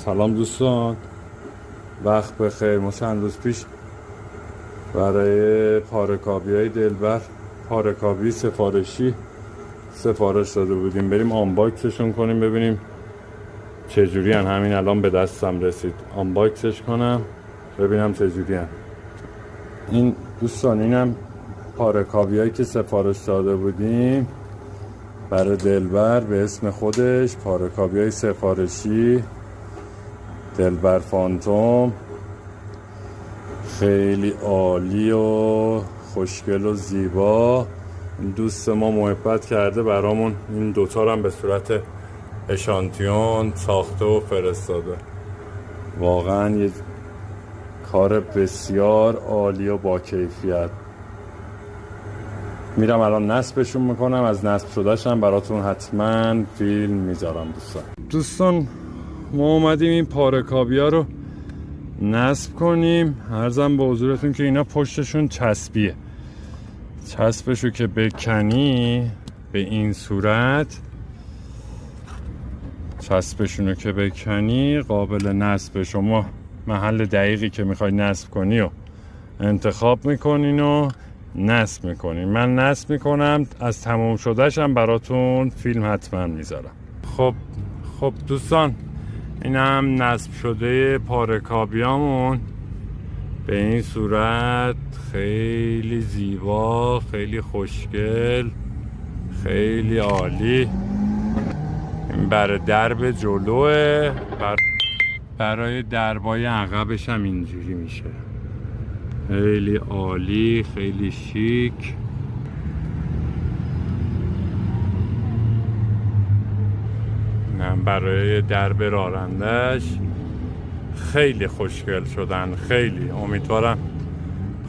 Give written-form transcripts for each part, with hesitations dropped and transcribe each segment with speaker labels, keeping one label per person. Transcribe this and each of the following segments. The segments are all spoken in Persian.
Speaker 1: سلام دوستان، وقت بخیر. ما چند روز پیش برای پاره‌کابی های دلبر پاره‌کابی سفارشی سفارش داده بودیم. بریم آنباکسشون کنیم ببینیم چجوری هن. همین الان به دستم رسید، آنباکسش کنم ببینم چجوری هن. این دوستان اینم پاره‌کابی هایی که سفارش داده بودیم برای دلبر به اسم خودش، پاره‌کابی های سفارشی دلبر فانتوم. خیلی عالی و خوشگل و زیبا. این دوست ما محبت کرده برامون این دوتا رو هم به صورت اشانتیون ساخته و فرستاده. واقعا یه کار بسیار عالی و با کیفیت. میرم الان نصبشون میکنم، از نصب شدهش هم براتون حتما فیلم میذارم. دوستان ما اومدیم این پاره‌کابی ها رو نصب کنیم. عرضم به حضورتون که اینا پشتشون چسبیه. چسبشو که بکنی به این صورت، چسبشونو که بکنی قابل نصب. شما محل دقیقی که میخوای نصب کنی و انتخاب میکنین و نصب میکنین. من نصب میکنم، از تمام شدهش هم براتون فیلم حتما میذارم. خب دوستان، این هم نصب شده پاره‌کابیامون به این صورت. خیلی زیبا، خیلی خوشگل، خیلی عالی. این برای درب جلوه، برای دربای عقبش هم اینجوری میشه. خیلی عالی، خیلی شیک. برای درب رانندش خیلی خوشگل شدن. خیلی امیدوارم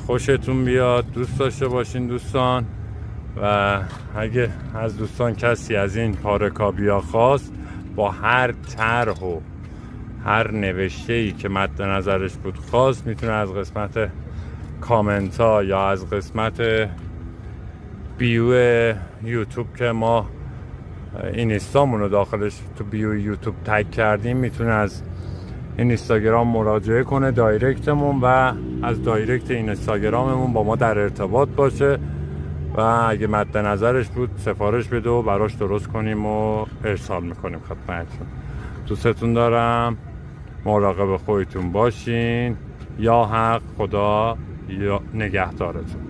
Speaker 1: خوشتون بیاد، دوست داشته باشین دوستان. و اگه از دوستان کسی از این پاره‌کابی‌ها خواست، با هر طرح و هر نوشته‌ای که مد نظرش بود خواست، میتونه از قسمت کامنت ها یا از قسمت بیو یوتیوب که ما این اینستامون رو داخلش تو بیو یوتیوب تگ کردیم، میتونه از این اینستاگرام مراجعه کنه، دایرکتمون، و از دایرکت این اینستاگراممون با ما در ارتباط باشه و اگه مد نظرش بود سفارش بده و براش درست کنیم و ارسال میکنیم خدمتتون. دوستتون دارم، مراقب خودتون باشین. یا حق، خدا یا نگهدارتون.